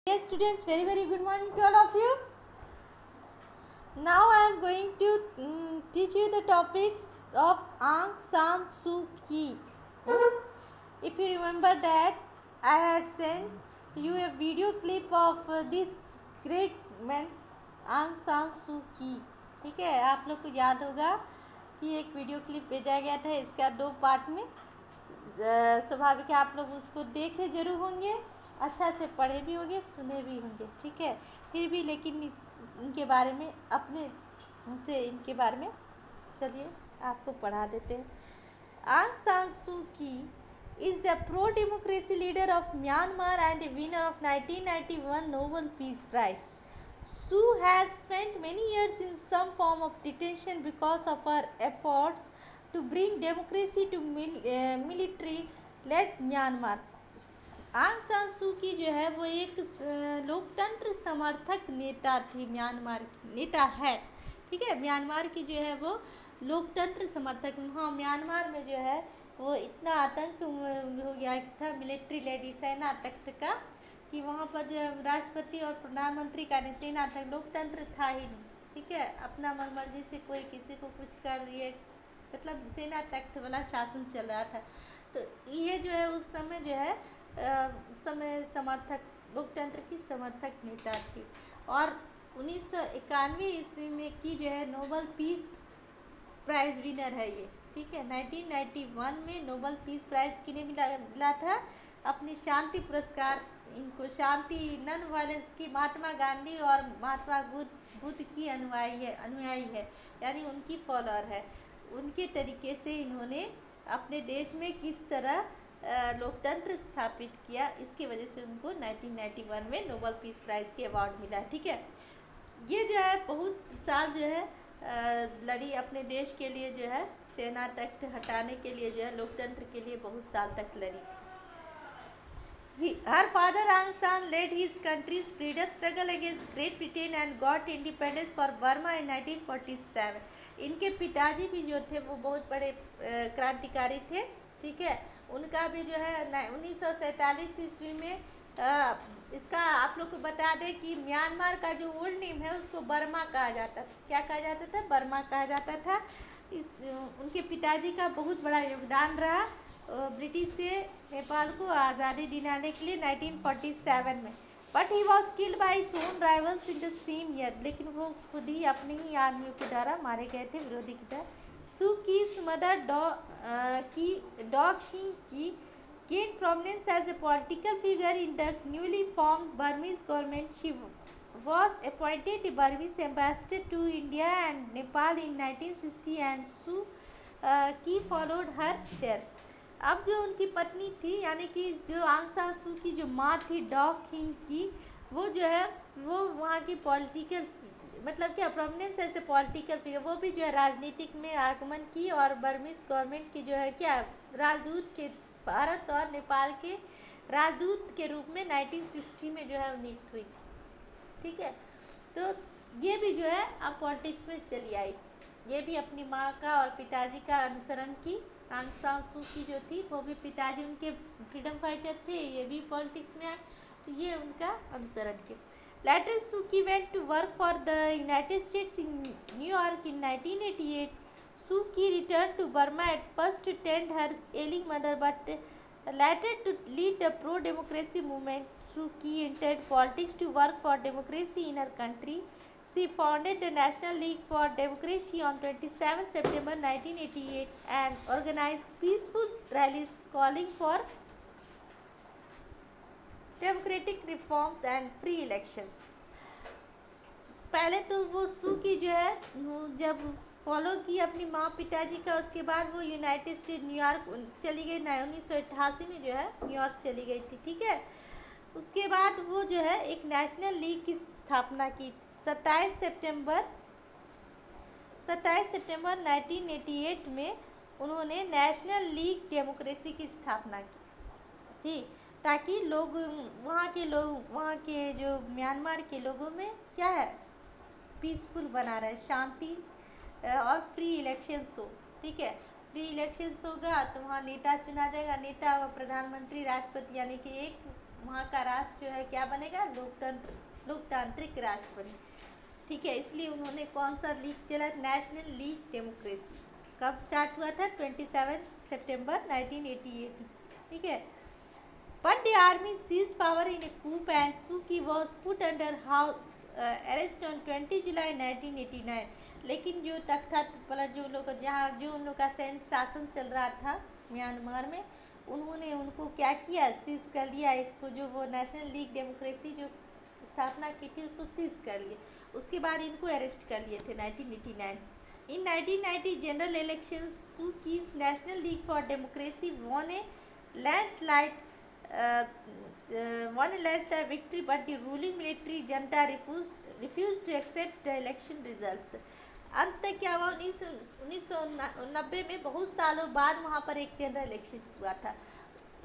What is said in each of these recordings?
Yes, students, very good morning to all of you. Now I am going to teach you the topic of Aung San Suu Kyi. If you remember that I had sent you a video clip of this great man Aung San Suu Kyi. ठीक है, आप लोग को याद होगा कि एक video clip भेजा गया था इसका 2 पार्ट में। स्वाभाविक है आप लोग उसको देखे जरूर होंगे, अच्छा से पढ़े भी होंगे, सुने भी होंगे। ठीक है, फिर भी लेकिन इनके बारे में अपने से इनके बारे में चलिए आपको पढ़ा देते हैं। आंग सान सू की is the pro-democracy leader of Myanmar and a winner of 1991 Nobel Peace Prize. Suu has spent many years in some form of detention because of her efforts to bring democracy to military-led Myanmar. आंग सान सू की जो है वो एक लोकतंत्र समर्थक नेता थी, म्यांमार की नेता है। ठीक है, म्यांमार की जो है वो लोकतंत्र समर्थक। हाँ, म्यांमार में जो है वो इतना आतंक हो गया था मिलिट्री लेडी सेना तख्त का कि वहाँ पर जो राष्ट्रपति और प्रधानमंत्री का नहीं, सेना था, लोकतंत्र था ही नहीं। ठीक है, अपना मनमर्जी से कोई किसी को कुछ कर दिए, मतलब सेना तख्त वाला शासन चल रहा था। तो ये जो है उस समय जो है समय समर्थक लोकतंत्र की समर्थक नेता थी। और 1991 ईस्वी में की जो है नोबल पीस प्राइज़ विनर है ये। ठीक है, 1991 में नोबल पीस प्राइज़ किन्हें मिला था? अपनी शांति पुरस्कार इनको शांति नन वायलेंस की महात्मा गांधी और महात्मा बुद्ध की अनुयायी है, यानी उनकी फॉलोअर है। उनके तरीके से इन्होंने अपने देश में किस तरह लोकतंत्र स्थापित किया, इसकी वजह से उनको 1991 में नोबल पीस प्राइज़ की अवार्ड मिला। ठीक है, ये जो है बहुत साल जो है लड़ी अपने देश के लिए, जो है सेना तख्त हटाने के लिए, जो है लोकतंत्र के लिए बहुत साल तक लड़ी थी। Her father Aung San led his country's freedom struggle against Great Britain and got independence for Burma in 1947. इनके पिताजी भी जो थे वो बहुत बड़े क्रांतिकारी थे। ठीक है, उनका भी जो है 1947 ईस्वी में इसका आप लोग को बता दें कि म्यांमार का जो ओल्ड नेम है उसको बर्मा कहा जाता था। क्या कहा जाता था? बर्मा कहा जाता था। उनके पिताजी का बहुत बड़ा योगदान रहा ब्रिटिश से नेपाल को आज़ादी दिलाने के लिए 1947 में। But he was killed by his own rivals in the same year. लेकिन वो खुद ही अपने ही आदमियों के द्वारा मारे गए थे, विरोधी की तरह। सू की's mother Daw King Kyi gained prominence as a political figure in the newly formed Burmese government. She was appointed the Burmese ambassador to India and Nepal in 1960 and Suu Kyi followed her there. अब जो उनकी पत्नी थी, यानी कि जो आंग सान सू की जो माँ थी डॉ किंग की, वो जो है वो वहाँ की पॉलिटिकल मतलब क्या प्रोमिनेंस ऐसे पॉलिटिकल फिगर, वो भी जो है राजनीतिक में आगमन की और बर्मीज गवर्नमेंट की जो है क्या राजदूत के भारत और नेपाल के राजदूत के रूप में 1960 में जो है नियुक्त हुई थी। ठीक है, तो ये भी जो है अब पॉलिटिक्स में चली आई थी। ये भी अपनी माँ का और पिताजी का अनुसरण की। आंग सान सू की जो थी वो भी पिताजी उनके फ्रीडम फाइटर थे, ये भी पॉलिटिक्स में आए, तो ये उनका अनुसरण किया। Later, Suu Kyi went to work for the United States in New York in 1988. Suu Kyi returned to Burma at first to tend her ailing mother, but later to lead the pro-democracy movement. Suu Kyi entered politics to work for democracy in her country. She founded the National League for Democracy on 27 September 1988 and organized peaceful rallies calling for democratic reforms and free elections. पहले तो वो सू की जो है जब follow की अपनी माँ पिताजी का, उसके बाद वो यूनाइटेड स्टेट न्यूयॉर्क चली गई। 1988 में जो है न्यूयॉर्क चली गई थी। ठीक है, उसके बाद वो जो है एक नेशनल लीग की स्थापना की। 27 सितंबर 1988 में उन्होंने नेशनल लीग डेमोक्रेसी की स्थापना की थी, ताकि लोग वहाँ के जो म्यांमार के लोगों में क्या है पीसफुल बना रहे, शांति और फ्री इलेक्शंस हो। ठीक है, फ्री इलेक्शंस होगा तो वहाँ नेता चुना जाएगा, नेता और प्रधानमंत्री राष्ट्रपति, यानी कि एक वहाँ का राष्ट्र जो है क्या बनेगा, लोकतांत्रिक राष्ट्र बने। ठीक है, इसलिए उन्होंने कौन सा लीग चला, नेशनल लीग डेमोक्रेसी। कब स्टार्ट हुआ था, 27 सितंबर 1988। ठीक है। But the army seized power in a coup and Suu Kyi was put under house arrest on 20 जुलाई 1989। लेकिन जो तख्ता पलट जो लोग जहाँ जो उन लोग का सैन्य शासन चल रहा था म्यांमार में, उन्होंने उनको क्या किया, सीज कर लिया इसको, जो वो नेशनल लीग डेमोक्रेसी जो स्थापना की थी उसको सीज कर लिए। उसके बाद इनको अरेस्ट कर लिए थे 1989। In 1990 general election Suu Kyi's National League for Democracy won a landslide victory, but the ruling military junta refused to accept the election results। अंत तक क्या हुआ, 1990 में बहुत सालों बाद वहाँ पर एक जनरल इलेक्शन हुआ था।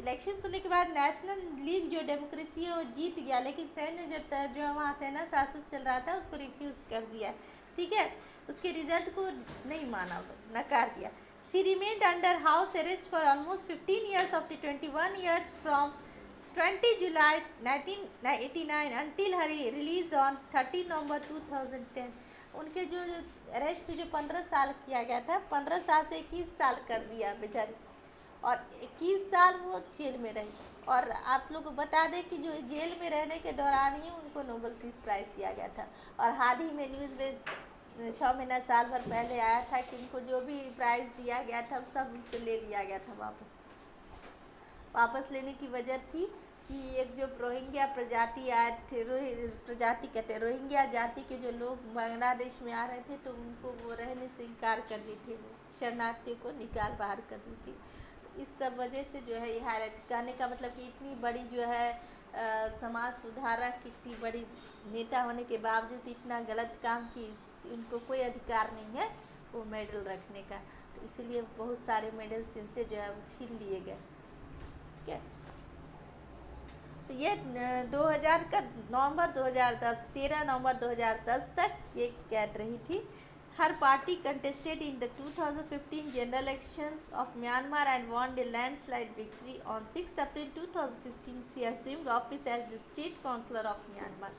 इलेक्शन होने के बाद नेशनल लीग जो डेमोक्रेसी है वो जीत गया, लेकिन सैन्य जो वहाँ सेना शासन चल रहा था उसको रिफ्यूज़ कर दिया। ठीक है, उसके रिजल्ट को नहीं माना, नकार दिया। She remained under house arrest for almost 15 years of the 21 years from 20 July 1989 until her release on 30 November 2010। उनके जो अरेस्ट जो 15 साल किया गया था, 15 साल से 21 साल कर दिया बेचारी, और 21 साल वो जेल में रही। और आप लोग को बता दें कि जो जेल में रहने के दौरान ही उनको नोबेल पीस प्राइज़ दिया गया था। और हाल ही में न्यूज़ में 6 महीना साल भर पहले आया था कि उनको जो भी प्राइज़ दिया गया था सब उनसे ले लिया गया था वापस लेने की वजह थी कि एक जो रोहिंग्या प्रजाति आए थे, प्रजाति कहते हैं, रोहिंग्या जाति के जो लोग बांग्लादेश में आ रहे थे तो उनको वो रहने से इनकार कर दी थी, शरणार्थियों को निकाल बाहर कर दी थी। तो इस सब वजह से जो है ये हाईलाइट करने का मतलब कि इतनी बड़ी जो है समाज सुधारक, इतनी बड़ी नेता होने के बावजूद इतना गलत काम की, उनको कोई अधिकार नहीं है वो मेडल रखने का। तो इसीलिए बहुत सारे मेडल्स इनसे जो है छीन लिए गए। ठीक है, तो ये 2000 का नवंबर 2010 13 नवंबर 2010 तक ये कैद रही थी। हर party contested in the 2015 general elections of Myanmar and won a landslide victory। On 6 April 2016 she assumed office as the state councillor of Myanmar।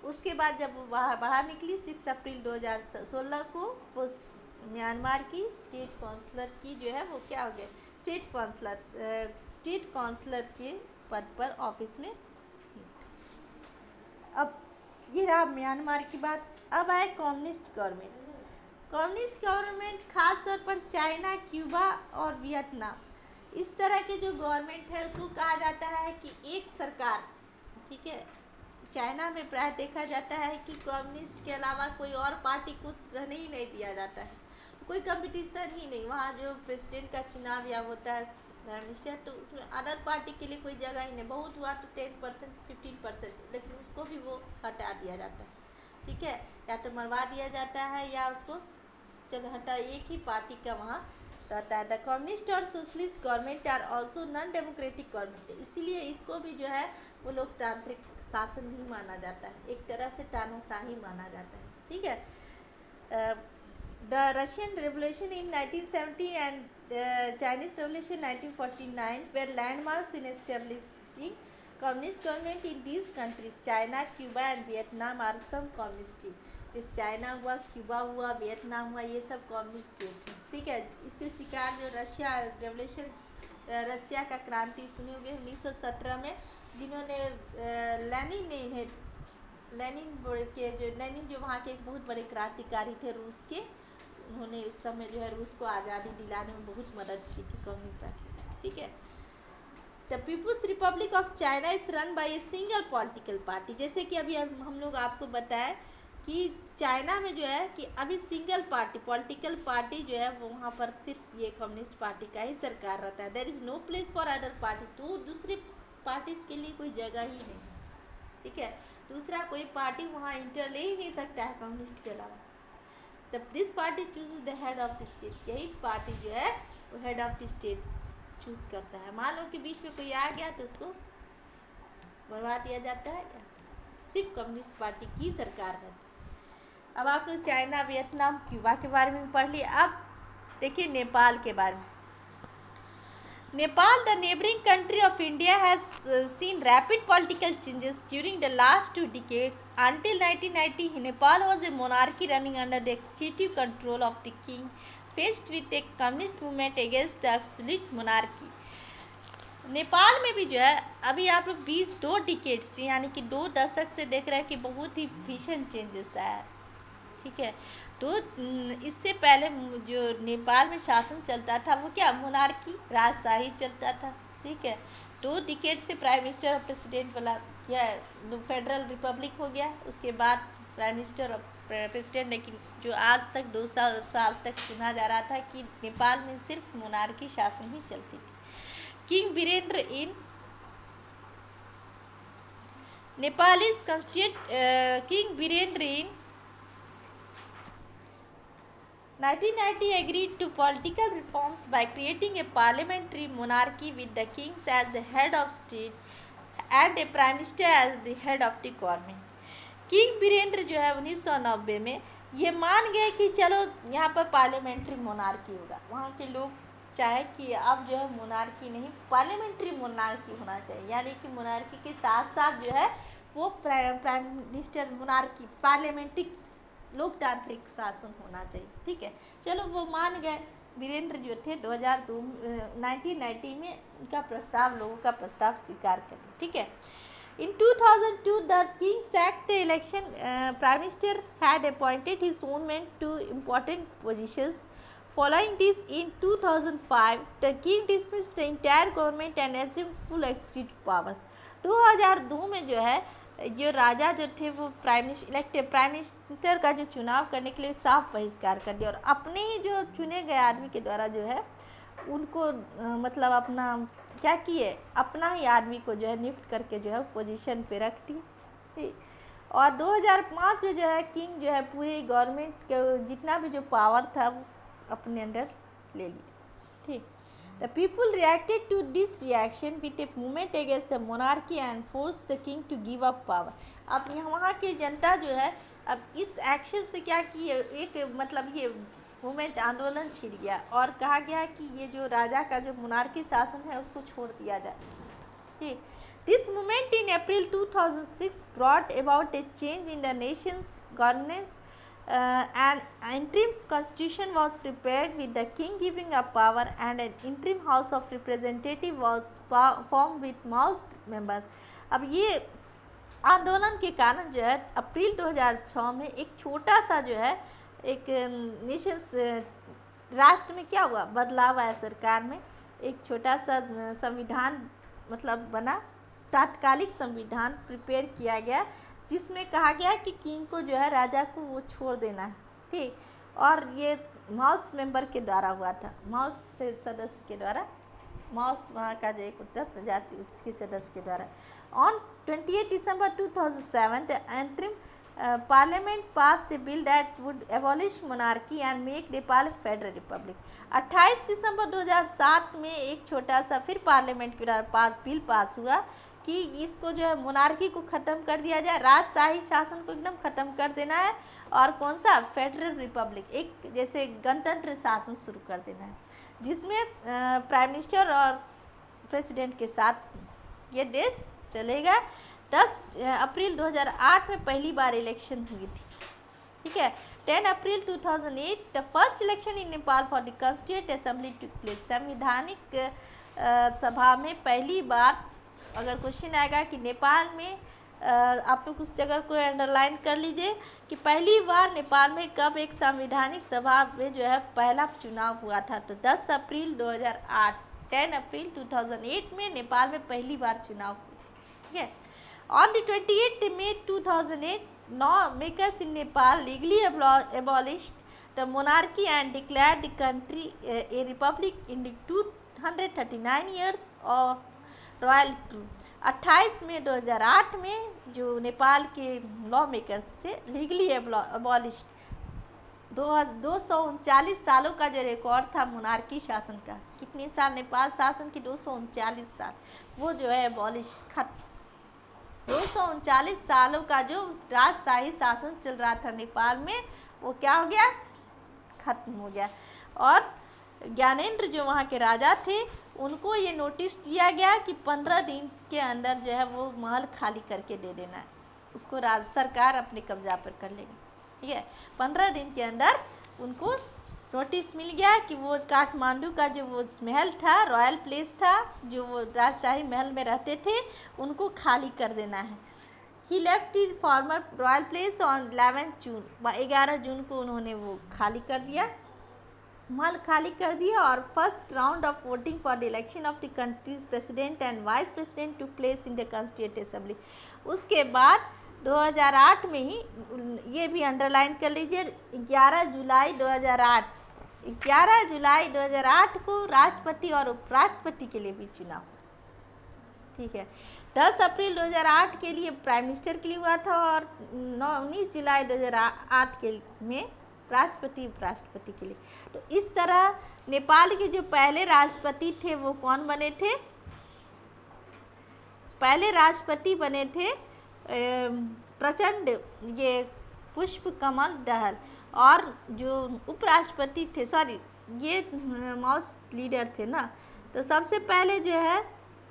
उसके बाद जब वो बाहर निकली 6 अप्रैल 2016 को, वो म्यांमार की स्टेट काउंसलर की जो है वो क्या हो गया, स्टेट काउंसलर के पद पर ऑफिस में। अब ये रहा म्यांमार की बात। अब आए कम्युनिस्ट गवर्नमेंट। कम्युनिस्ट गवर्नमेंट खास तौर पर चाइना, क्यूबा और वियतनाम, इस तरह के जो गवर्नमेंट है उसको कहा जाता है कि एक सरकार। ठीक है, चाइना में प्राय देखा जाता है कि कम्युनिस्ट के अलावा कोई और पार्टी को रहने ही नहीं दिया जाता है, कोई कंपटीशन ही नहीं। वहाँ जो प्रेसिडेंट का चुनाव या होता है प्राइम मिनिस्टर, तो उसमें अदर पार्टी के लिए कोई जगह ही नहीं, बहुत हुआ तो 10% 15%, लेकिन उसको भी वो हटा दिया जाता है। ठीक है, या तो मरवा दिया जाता है या उसको चलो हटा, एक ही पार्टी का वहाँ रहता है। द कम्युनिस्ट और socialist government are also non democratic government, इसीलिए इसको भी जो है वो लोकतांत्रिक शासन ही माना जाता है, एक तरह से तानाशाही माना जाता है। ठीक है, the Russian revolution in 1970 and Chinese Revolution 1949 were landmarks in establishing communist government in these countries। China, Cuba and Vietnam are some communist states। जैसे चाइना हुआ, क्यूबा हुआ, वियतनाम हुआ, ये सब कम्युनिस्ट स्टेट है। ठीक है, इसके शिकार जो रशिया रेवोल्यूशन, रशिया का क्रांति सुने होंगे 1917 में, जिन्होंने लेनिन जो वहाँ के एक बहुत बड़े क्रांतिकारी थे रूस के, उन्होंने उस समय जो है रूस को आज़ादी दिलाने में बहुत मदद की थी कम्युनिस्ट पार्टी से। ठीक है, the People's Republic of China is run by a single political party. जैसे कि अभी हम लोग आपको बताया कि चाइना में जो है कि अभी सिंगल पार्टी पॉलिटिकल पार्टी जो है वो वहाँ पर सिर्फ ये कम्युनिस्ट पार्टी का ही सरकार रहता है। There is no place for other parties, तो दूसरे पार्टीज़ के लिए कोई जगह ही नहीं। ठीक है, दूसरा कोई पार्टी वहाँ इंटर ले ही नहीं सकता है कम्युनिस्ट के अलावा। तब this party choose the head of the state, यही पार्टी जो है वो head of the state choose करता है। मान लो कि बीच में कोई आ गया तो उसको मरवा दिया जाता है, सिर्फ कम्युनिस्ट पार्टी की सरकार रहती है। अब आप लोग चाइना, वियतनाम, क्यूबा के बारे में पढ़ लिए। अब देखिए नेपाल के बारे में। Nepal, the neighboring country of India, has seen rapid political changes during the last 2 decades. Until 1990, Nepal was a monarchy running under the executive control of the king, faced with a communist movement against the absolute monarchy. Nepal में भी जो है अभी आप लोग 2 decade से यानी कि 2 दशक से देख रहे हैं कि बहुत ही भीषण चेंजेस आया है। ठीक है, तो इससे पहले जो नेपाल में शासन चलता था वो क्या मोनार्की राजशाही चलता था। ठीक है, 2 डिकेड से प्राइम मिनिस्टर और प्रेसिडेंट वाला क्या फेडरल रिपब्लिक हो गया, उसके बाद प्राइम मिनिस्टर और प्रेसिडेंट। लेकिन जो आज तक 2 साल तक सुना जा रहा था कि नेपाल में सिर्फ मोनार्की शासन ही चलती थी। King Virendra in Nepalese constituted King Virendra in 1990 agreed to political reforms by creating a parliamentary monarchy with the kings as the head of state and a prime minister as the head of the government. King Virendra जो है 1990 में ये मान गए कि चलो यहाँ पर पार्लियामेंट्री मोनार्की होगा। वहाँ के लोग चाहे कि अब जो है मोनार्की नहीं पार्लियामेंट्री मोनार्की होना चाहिए, यानी कि मोनार्की के साथ साथ जो है वो प्राइम मिनिस्टर मोनार्की पार्लियामेंट्री लोकतांत्रिक शासन होना चाहिए। ठीक है, चलो वो मान गए। वीरेंद्र जो थे 1990 में उनका प्रस्ताव लोगों का प्रस्ताव स्वीकार कर दिया। ठीक है, In 2002, the king sacked the election. Prime Minister had appointed his own men to important positions. Following this, in 2005, the king dismissed the entire government and assumed full executive powers. 2002 में जो है जो राजा जो थे वो प्राइम मिनिस्टर का जो चुनाव करने के लिए साफ बहिष्कार कर दिया और अपने ही जो चुने गए आदमी के द्वारा जो है उनको मतलब अपना क्या किए अपना ही आदमी को जो है नियुक्त करके जो है पोजीशन पे रख दी। ठीक, और 2005 में जो है किंग जो है पूरे गवर्नमेंट के जितना भी जो पावर था वो अपने अंडर ले लिया। ठीक, the people reacted to this reaction with a movement against the monarchy and force the king to give up power. अब यहाँ की जनता जो है अब इस एक्शन से क्या की एक मतलब ये मूवमेंट आंदोलन छिड़ गया और कहा गया कि ये जो राजा का जो मोनार्की शासन है उसको छोड़ दिया जाए। ठीक, this movement in April 2006 brought about A change in the Nations governance an interim constitution was prepared with the king giving up power and an interim house of representative was formed with most members। अब ये आंदोलन के कारण जो है अप्रैल 2006 में एक छोटा सा जो है एक नेशंस राष्ट्र में क्या हुआ बदलाव आया, सरकार में एक छोटा सा संविधान मतलब बना, तात्कालिक संविधान प्रिपेयर किया गया जिसमें कहा गया कि किंग को जो है राजा को वो छोड़ देना है। ठीक, और ये माउस मेंबर के द्वारा हुआ था, माउस सदस्य के द्वारा, माउस वहाँ का जो एक उत्तर प्रजाति उसके सदस्य के द्वारा। On 28 December 2007 the interim parliament passed A bill that would abolish monarchy and make Nepal A federal Republic. 28 दिसंबर 2007 में एक छोटा सा फिर पार्लियामेंट के द्वारा बिल पास हुआ कि इसको जो है मोनार्की को ख़त्म कर दिया जाए, राजशाही शासन को एकदम ख़त्म कर देना है और कौन सा फेडरल रिपब्लिक एक जैसे गणतंत्र शासन शुरू कर देना है जिसमें प्राइम मिनिस्टर और प्रेसिडेंट के साथ ये देश चलेगा। 10 अप्रैल 2008 में पहली बार इलेक्शन हुई थी। ठीक है, 10 अप्रैल 2008 the first election in Nepal for the constituent assembly took place. संवैधानिक सभा में पहली बार अगर क्वेश्चन आएगा कि नेपाल में आप लोग उस जगह को अंडरलाइन कर लीजिए कि पहली बार नेपाल में कब एक संवैधानिक सभा में जो है पहला चुनाव हुआ था, तो 10 अप्रैल 2008 10 अप्रैल 2008 में नेपाल में पहली बार चुनाव हुआ। ठीक है, on the 28 May 2008 law makers in Nepal legally abolished the monarchy and declared the country a republic in the 239 years of royal rule. 28 May 2008 में जो नेपाल के लॉ मेकर्स थे लीगली एबॉलिश्ड 239 सालों का जो रिकॉर्ड था मोनार्की शासन का, कितने साल नेपाल शासन की 239 साल, वो जो है एबॉलिश खत्म। 239 सालों का जो राजशाही शासन चल रहा था नेपाल में वो क्या हो गया खत्म हो गया। और ज्ञानेंद्र जो वहाँ के राजा थे उनको ये नोटिस दिया गया कि 15 दिन के अंदर जो है वो महल खाली करके दे देना है, उसको सरकार अपने कब्जा पर कर लेगी। ठीक है, 15 दिन के अंदर उनको नोटिस मिल गया कि वो काठमांडू का जो वो महल था, रॉयल प्लेस था, जो वो राजशाही महल में रहते थे, उनको खाली कर देना है। ही left the former royal place on 11 June, 11 जून को उन्होंने वो खाली कर दिया, महल खाली कर दिया। और first round of voting for the election of the country's president and vice president to place in the constituent assembly. उसके बाद 2008 में ही, ये भी अंडरलाइन कर लीजिए, 11 जुलाई 2008 को राष्ट्रपति और उपराष्ट्रपति के लिए भी चुनाव। ठीक है, 10 अप्रैल 2008 के लिए प्राइम मिनिस्टर के लिए हुआ था और 19 जुलाई 2008 के में राष्ट्रपति उपराष्ट्रपति के लिए। तो इस तरह नेपाल के जो पहले राष्ट्रपति थे वो कौन बने थे? पहले राष्ट्रपति बने थे प्रचंड ये पुष्प कमल दहल, और जो उपराष्ट्रपति थे, सॉरी ये माउस लीडर थे ना, तो सबसे पहले जो है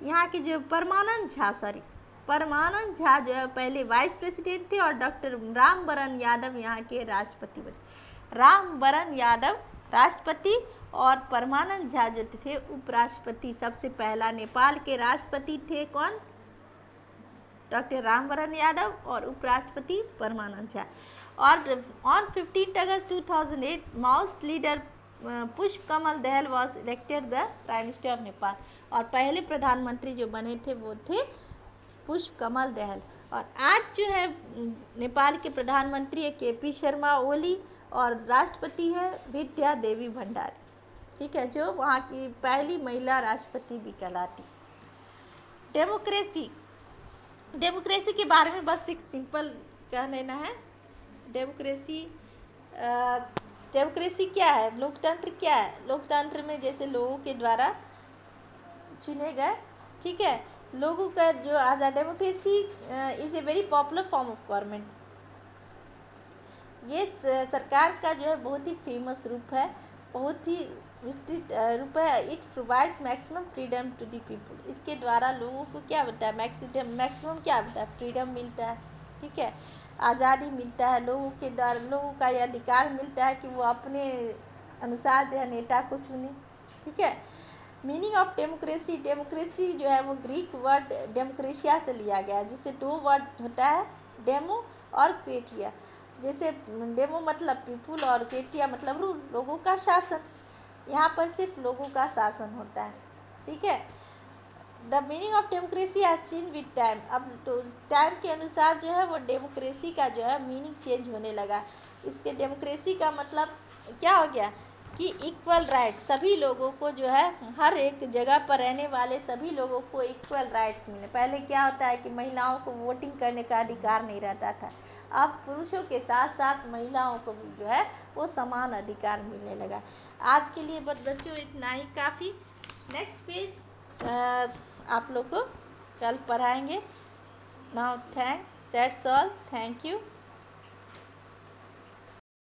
यहाँ के जो परमानंद झा जो है पहले वाइस प्रेसिडेंट थे, और डॉक्टर रामवरण यादव यहाँ के राष्ट्रपति बने। रामवरण यादव राष्ट्रपति और परमानंद झा जो थे उपराष्ट्रपति। सबसे पहला नेपाल के राष्ट्रपति थे कौन? डॉक्टर रामवरण यादव, और उपराष्ट्रपति परमानंद झा। और on 15 August 2008 Maoist leader Pushpa Kamal Dahal was elected the prime minister of Nepal, और पहले प्रधानमंत्री जो बने थे वो थे पुष्प कमल दहल। और आज जो है नेपाल के प्रधानमंत्री है KP शर्मा ओली, और राष्ट्रपति है विद्या देवी भंडारी। ठीक है, जो वहाँ की पहली महिला राष्ट्रपति भी कहलाती। डेमोक्रेसी के बारे में बस एक सिंपल कह लेना है। डेमोक्रेसी क्या है? लोकतंत्र क्या है? लोकतंत्र में जैसे लोगों के द्वारा चुने गए, ठीक है, लोगों का जो आज़ाद, democracy is a very popular form of government. ये सरकार का जो है बहुत ही फेमस रूप है, बहुत ही विस्तृत रूप है। It provides maximum freedom to the people. इसके द्वारा लोगों को क्या होता है? मैक्सिमम क्या होता है? फ्रीडम मिलता है। ठीक है, आज़ादी मिलता है लोगों के द्वारा, लोगों का यह अधिकार मिलता है कि वो अपने अनुसार जो है नेता को चुने। ठीक है, मीनिंग ऑफ डेमोक्रेसी जो है वो ग्रीक वर्ड डेमोक्रेशिया से लिया गया है, जिससे 2 वर्ड होता है, डेमो और क्रेटिया। जैसे डेमो मतलब पीपुल और क्रेटिया मतलब रूल, लोगों का शासन। यहाँ पर सिर्फ लोगों का शासन होता है। ठीक है, the meaning of democracy has change with time. अब तो टाइम के अनुसार जो है वो डेमोक्रेसी का जो है मीनिंग चेंज होने लगा। इसके डेमोक्रेसी का मतलब क्या हो गया कि इक्वल राइट्स, सभी लोगों को जो है हर एक जगह पर रहने वाले सभी लोगों को इक्वल राइट्स मिले। पहले क्या होता है कि महिलाओं को वोटिंग करने का अधिकार नहीं रहता था, अब पुरुषों के साथ साथ महिलाओं को भी जो है वो समान अधिकार मिलने लगा। आज के लिए बच्चों इतना ही काफ़ी। नेक्स्ट पेज आप लोग को कल पढ़ाएंगे। Now thanks, that's all, thank you.